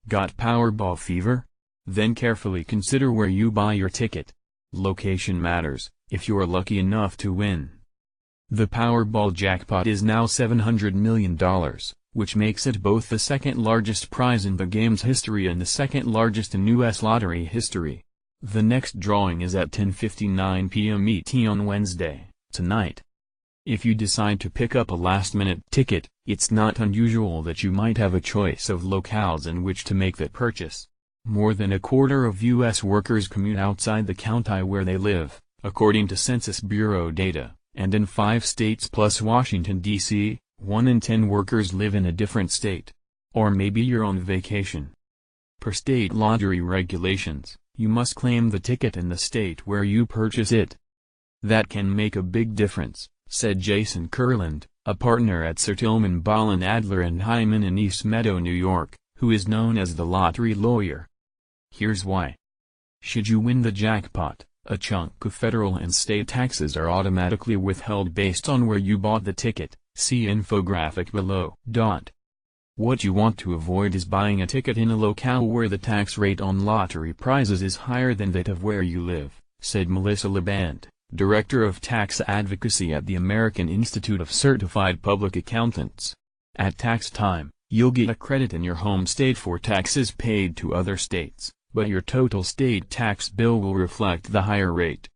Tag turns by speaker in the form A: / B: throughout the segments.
A: Got Powerball fever? Then carefully consider where you buy your ticket. Location matters, if you're lucky enough to win. The Powerball jackpot is now $700 million, which makes it both the second largest prize in the game's history and the second largest in U.S. lottery history. The next drawing is at 10:59 p.m. ET on Wednesday, tonight. If you decide to pick up a last-minute ticket, it's not unusual that you might have a choice of locales in which to make that purchase. More than a quarter of U.S. workers commute outside the county where they live, according to Census Bureau data, and in 5 states plus Washington, D.C., 1 in 10 workers live in a different state. Or maybe you're on vacation. Per state lottery regulations, you must claim the ticket in the state where you purchase it. That can make a big difference, said Jason Kurland, a partner at Sir Tillman Ballin Adler and Hyman in East Meadow, New York, who is known as the lottery lawyer. Here's why. Should you win the jackpot, a chunk of federal and state taxes are automatically withheld based on where you bought the ticket, see infographic below. What you want to avoid is buying a ticket in a locale where the tax rate on lottery prizes is higher than that of where you live, said Melissa Laband, Director of Tax Advocacy at the American Institute of Certified Public Accountants. At tax time, you'll get a credit in your home state for taxes paid to other states, but your total state tax bill will reflect the higher rate.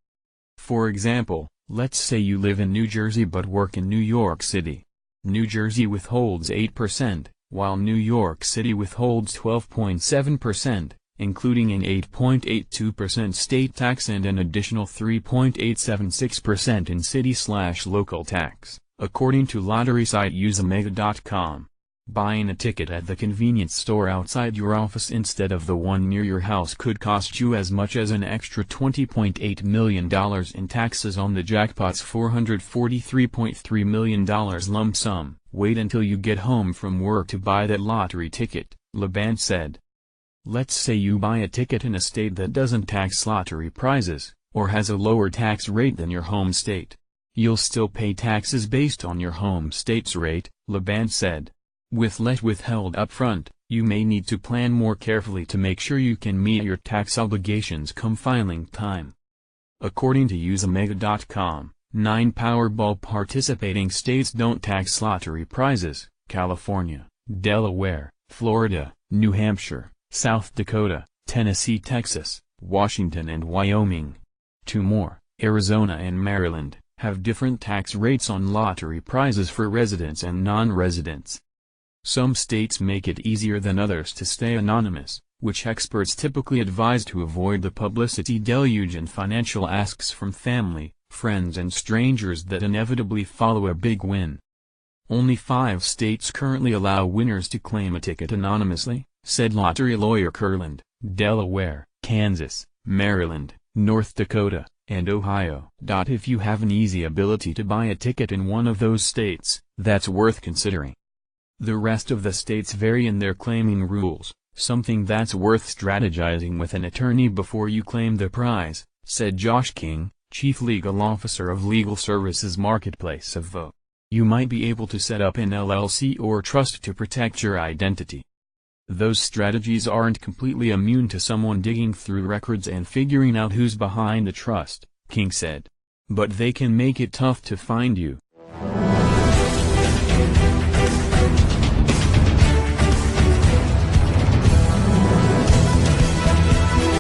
A: For example, let's say you live in New Jersey but work in New York City. New Jersey withholds 8%, while New York City withholds 12.7%, including an 8.82% state tax and an additional 3.876% in city/local tax, according to lottery site useomega.com. Buying a ticket at the convenience store outside your office instead of the one near your house could cost you as much as an extra $20.8 million in taxes on the jackpot's $443.3 million lump sum. Wait until you get home from work to buy that lottery ticket, Laband said. Let's say you buy a ticket in a state that doesn't tax lottery prizes, or has a lower tax rate than your home state. You'll still pay taxes based on your home state's rate, Laband said. With less withheld upfront, you may need to plan more carefully to make sure you can meet your tax obligations come filing time. According to useomega.com, 9 Powerball participating states don't tax lottery prizes: California, Delaware, Florida, New Hampshire, South Dakota, Tennessee, Texas, Washington and Wyoming. 2 more, Arizona and Maryland, have different tax rates on lottery prizes for residents and non-residents. Some states make it easier than others to stay anonymous, which experts typically advise to avoid the publicity deluge and financial asks from family, friends and strangers that inevitably follow a big win. Only 5 states currently allow winners to claim a ticket anonymously, said lottery lawyer Kurland: Delaware, Kansas, Maryland, North Dakota, and Ohio. If you have an easy ability to buy a ticket in one of those states, that's worth considering. The rest of the states vary in their claiming rules, something that's worth strategizing with an attorney before you claim the prize, said Josh King, Chief Legal Officer of Legal Services Marketplace of Vote. You might be able to set up an LLC or trust to protect your identity. Those strategies aren't completely immune to someone digging through records and figuring out who's behind the trust, King said. But they can make it tough to find you.